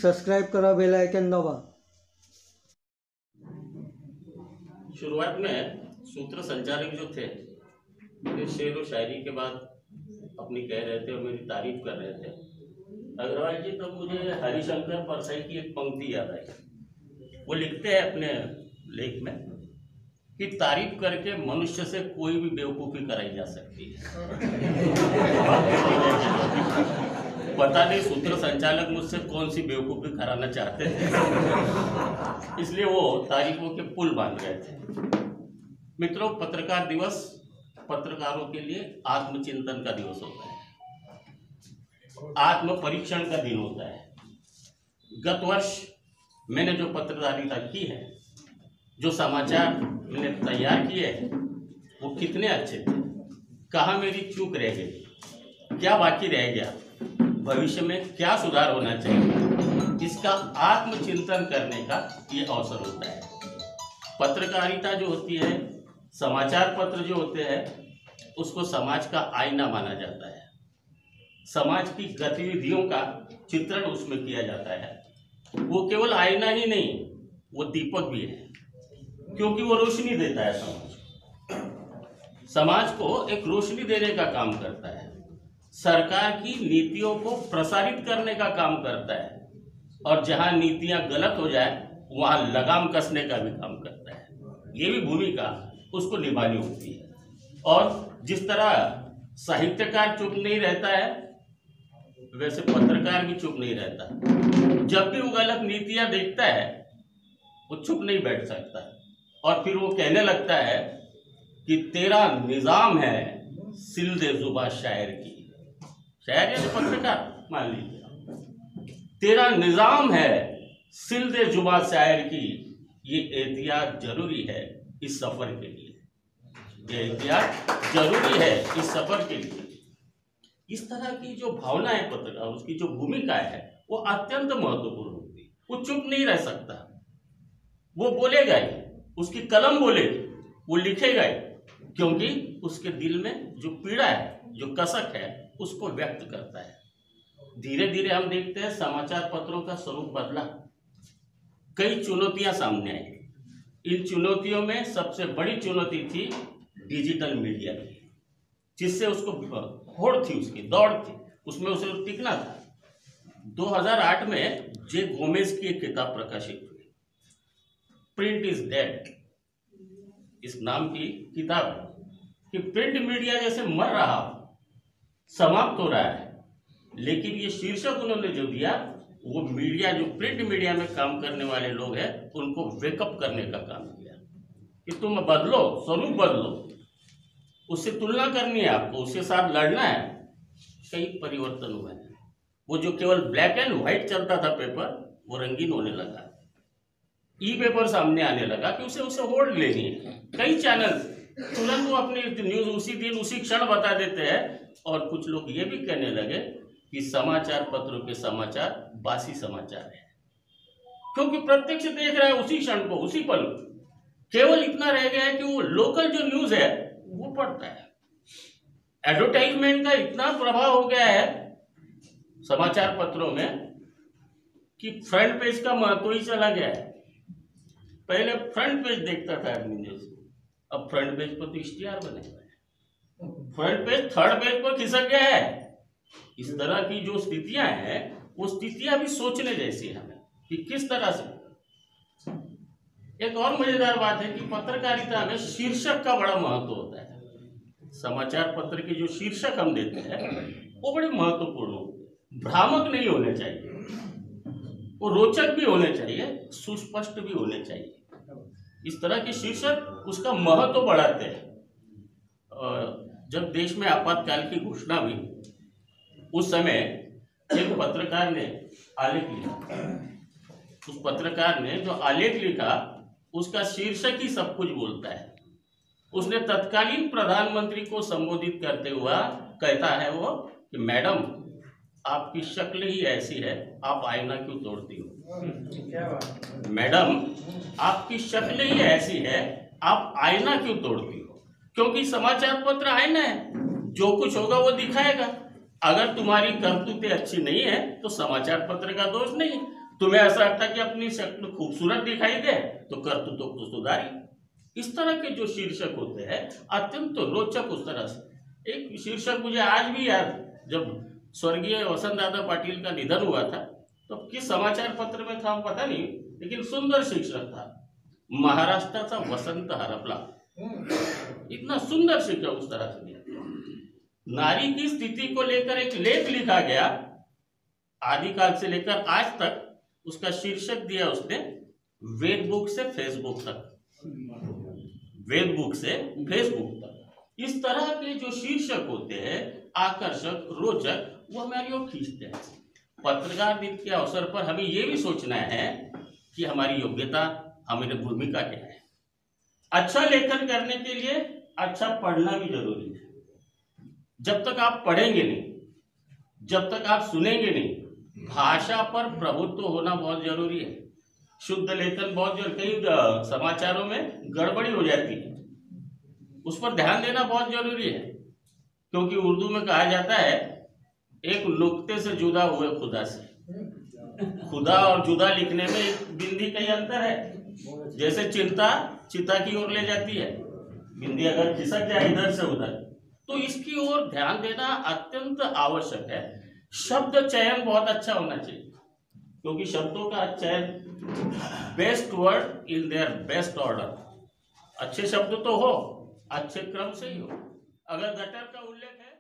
Subscribe करो, bell icon दबाओ। शुरुआत में सूत्र संचालक जो थे वे शेर व शायरी के बाद अपनी कह रहे थे और मेरी तारीफ कर रहे थे अग्रवाल जी, तो मुझे हरिशंकर परसाई की एक पंक्ति याद आई। वो लिखते हैं अपने लेख में कि तारीफ करके मनुष्य से कोई भी बेवकूफ़ी कराई जा सकती है। पता नहीं सूत्र संचालक मुझसे कौन सी बेवकूफ़ी कराना चाहते थे, इसलिए वो तारीफों के पुल बांध रहे थे। मित्रों, पत्रकार दिवस पत्रकारों के लिए आत्मचिंतन का दिवस होता है, आत्म परीक्षण का दिन होता है। गत वर्ष मैंने जो पत्रकारिता की है, जो समाचार मैंने तैयार किए वो कितने अच्छे थे, कहाँ मेरी चूक रह गई, क्या बाकी रह गया, भविष्य में क्या सुधार होना चाहिए, इसका आत्मचिंतन करने का ये अवसर होता है। पत्रकारिता जो होती है, समाचार पत्र जो होते हैं, उसको समाज का आईना माना जाता है। समाज की गतिविधियों का चित्रण उसमें किया जाता है। वो केवल आईना ही नहीं, वो दीपक भी है, क्योंकि वो रोशनी देता है। समाज को एक रोशनी देने का काम करता है, सरकार की नीतियों को प्रसारित करने का काम करता है, और जहां नीतियां गलत हो जाए वहां लगाम कसने का भी काम करता है। ये भी भूमिका उसको निभानी होती है। और जिस तरह साहित्यकार चुप नहीं रहता है, वैसे पत्रकार भी चुप नहीं रहता। जब भी वो गलत नीतियां देखता है वो चुप नहीं बैठ सकता, और फिर वो कहने लगता है कि तेरा निजाम है सिल दे जुबा शायर की। शायर या तो पत्रकार मान लीजिए, तेरा निजाम है सिल दे जुबा शायर की, ये एहतियात जरूरी है इस सफर के लिए, ये एहतियात जरूरी है इस सफर के लिए। इस तरह की जो भावना है पत्रकार, उसकी जो भूमिका है वो अत्यंत महत्वपूर्ण होती है। वो चुप नहीं रह सकता, वो बोलेगा ही, उसकी कलम बोलेगी, वो लिखेगा ही, क्योंकि उसके दिल में जो पीड़ा है, जो कसक है, उसको व्यक्त करता है। धीरे धीरे हम देखते हैं समाचार पत्रों का स्वरूप बदला, कई चुनौतियां सामने आई। इन चुनौतियों में सबसे बड़ी चुनौती थी डिजिटल मीडिया की, जिससे उसको होड़ थी, उसकी दौड़ थी, उसमें उसे टिकना था। 2008 में जे गोमेज की एक किताब प्रकाशित हुई, प्रिंट इज डेड, इस नाम की किताब है कि प्रिंट मीडिया जैसे मर रहा, समाप्त हो रहा है। लेकिन ये शीर्षक उन्होंने जो दिया, वो मीडिया, जो प्रिंट मीडिया में काम करने वाले लोग हैं, उनको वेकअप करने का काम किया कि तुम बदलो, स्वरूप बदलो, उससे तुलना करनी है आपको, उसके साथ लड़ना है। कई परिवर्तन हुए हैं। वो जो केवल ब्लैक एंड व्हाइट चलता था पेपर, वो रंगीन होने लगा। ई पेपर सामने आने लगा कि उसे होड़ लेनी है। कई चैनल तुरंत वो अपनी न्यूज उसी दिन उसी क्षण बता देते हैं, और कुछ लोग ये भी कहने लगे कि समाचार पत्रों के समाचार बासी समाचार है, क्योंकि प्रत्यक्ष देख रहा है उसी क्षण को, उसी पल। केवल इतना रह गया है कि वो लोकल जो न्यूज है वो पढ़ता है। एडवर्टाइजमेंट का इतना प्रभाव हो गया है समाचार पत्रों में कि फ्रंट पेज का महत्व ही चला गया है। पहले फ्रंट पेज देखता था आदमी न्यूज, अब फ्रंट पेज पर तो इश्तिहार बने हुए हैं, फ्रंट पेज थर्ड पेज पर खिसक गया है। इस तरह की जो स्थितियां हैं, वो स्थितियां भी सोचने जैसी है हमें कि किस तरह से। एक और मजेदार बात है कि पत्रकारिता में शीर्षक का बड़ा महत्व होता है। समाचार पत्र के जो शीर्षक हम देते हैं वो बड़े महत्वपूर्ण होते हैं। भ्रामक नहीं होने चाहिए, वो रोचक भी होने चाहिए, सुस्पष्ट भी होने चाहिए। इस तरह के शीर्षक उसका महत्व बढ़ाते हैं। जब देश में आपातकाल की घोषणा हुई, उस समय एक पत्रकार ने आलेख लिखा। उस पत्रकार ने जो आलेख लिखा, उसका शीर्षक ही सब कुछ बोलता है। उसने तत्कालीन प्रधानमंत्री को संबोधित करते हुआ कहता है वो कि मैडम, आपकी शक्ल ही ऐसी है, आप आईना क्यों तोड़ती हो? मैडम, आपकी शक्ल ही ऐसी है, आप आईना क्यों तोड़ती हो? क्योंकि समाचार पत्र आईना है, जो कुछ होगा वो दिखाएगा। अगर तुम्हारी करतूतें अच्छी नहीं है तो समाचार पत्र का दोष नहीं, तुम्हें ऐसा लगता है कि अपनी शक्ल खूबसूरत दिखाई दे तो करतूतों को सुधारी। इस तरह के जो शीर्षक होते हैं अत्यंत रोचक। उस तरह से एक शीर्षक मुझे आज भी याद, जब स्वर्गीय वसंत दादा पाटिल का निधन हुआ था तो किस समाचार पत्र में था पता नहीं, लेकिन सुंदर शीर्षक था, महाराष्ट्राचा वसंत हरपला। इतना सुंदर शीर्षक उस तरह से दिया। नारी की स्थिति को लेकर एक लेख लिखा गया, आदिकाल से लेकर आज तक। उसका शीर्षक दिया उसने, वेद बुक से फेसबुक तक, वेद बुक से फेसबुक तक। इस तरह के जो शीर्षक होते हैं आकर्षक, रोचक, वो हमारी ओर खींचते हैं। पत्रकार दिन के अवसर पर हमें ये भी सोचना है कि हमारी योग्यता, हमारी भूमिका क्या है। अच्छा लेखन करने के लिए अच्छा पढ़ना भी जरूरी है। जब तक आप पढ़ेंगे नहीं, जब तक आप सुनेंगे नहीं, भाषा पर प्रभुत्व होना बहुत जरूरी है। शुद्ध लेखन बहुत जरूरी। कई समाचारों में गड़बड़ी हो जाती है, उस पर ध्यान देना बहुत जरूरी है, क्योंकि उर्दू में कहा जाता है एक नुक्ते से जुदा हुए खुदा से। खुदा और जुदा लिखने में एक बिंदी का ही अंतर है। जैसे चिंता चिता की ओर ले जाती है, बिंदी अगर खिसक जाए इधर से उधर, तो इसकी ओर ध्यान देना अत्यंत आवश्यक है। शब्द चयन बहुत अच्छा होना चाहिए, क्योंकि शब्दों का चयन, best word in their best order. अच्छे शब्द तो हो, अच्छे क्रम से ही हो। अगर गटर का उल्लेख है